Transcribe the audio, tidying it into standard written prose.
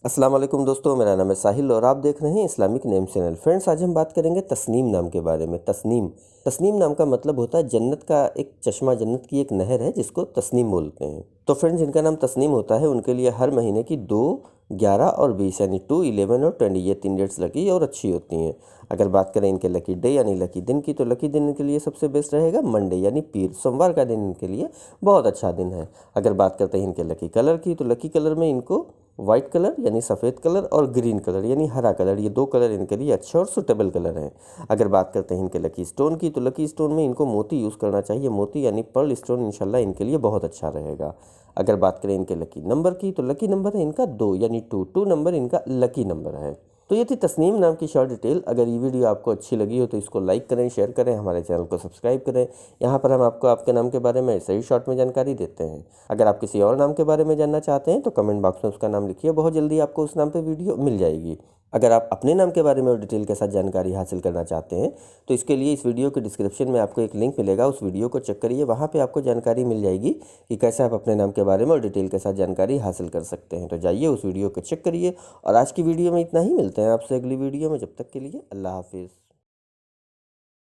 अस्सलाम वालेकुम दोस्तों, मेरा नाम है साहिल और आप देख रहे हैं इस्लामिक नेम चैनल। फ्रेंड्स, आज हम बात करेंगे तस्नीम नाम के बारे में। तस्नीम नाम का मतलब होता है जन्नत का एक चश्मा, जन्नत की एक नहर है जिसको तस्नीम बोलते हैं। तो फ्रेंड्स, जिनका नाम तस्नीम होता है उनके लिए हर महीने की 2, 11 और 20 यानी 2, 11 और 20 ये 3 डेट्स लकी और अच्छी होती हैं। अगर बात करें इनके लकी डे यानी लकी दिन की, तो लकी दिन इनके लिए सबसे बेस्ट रहेगा मंडे यानी पीर, सोमवार का दिन इनके लिए बहुत अच्छा दिन है। अगर बात करते हैं इनके लकी कलर की, तो लकी कलर में इनको वाइट कलर यानी सफ़ेद कलर और ग्रीन कलर यानी हरा कलर, ये 2 कलर इनके लिए अच्छे और सूटेबल कलर हैं। अगर बात करते हैं इनके लकी स्टोन की, तो लकी स्टोन में इनको मोती यूज़ करना चाहिए। मोती यानी पर्ल स्टोन इंशाल्लाह इनके लिए बहुत अच्छा रहेगा। अगर बात करें इनके लकी नंबर की, तो लकी नंबर है इनका 2 यानी 2 नंबर इनका लकी नंबर है। तो ये थी तस्नीम नाम की शॉर्ट डिटेल। अगर ये वीडियो आपको अच्छी लगी हो तो इसको लाइक करें, शेयर करें, हमारे चैनल को सब्सक्राइब करें। यहाँ पर हम आपको आपके नाम के बारे में सही शॉर्ट में जानकारी देते हैं। अगर आप किसी और नाम के बारे में जानना चाहते हैं तो कमेंट बॉक्स में उसका नाम लिखिए, बहुत जल्दी आपको उस नाम पर वीडियो मिल जाएगी। अगर आप अपने नाम के बारे में और डिटेल के साथ जानकारी हासिल करना चाहते हैं तो इसके लिए इस वीडियो के डिस्क्रिप्शन में आपको एक लिंक मिलेगा, उस वीडियो को चेक करिए, वहाँ पे आपको जानकारी मिल जाएगी कि कैसे आप अपने नाम के बारे में और डिटेल के साथ जानकारी हासिल कर सकते हैं। तो जाइए उस वीडियो को चेक करिए। और आज की वीडियो में इतना ही, मिलते हैं आपसे अगली वीडियो में। जब तक के लिए अल्लाह हाफिज़।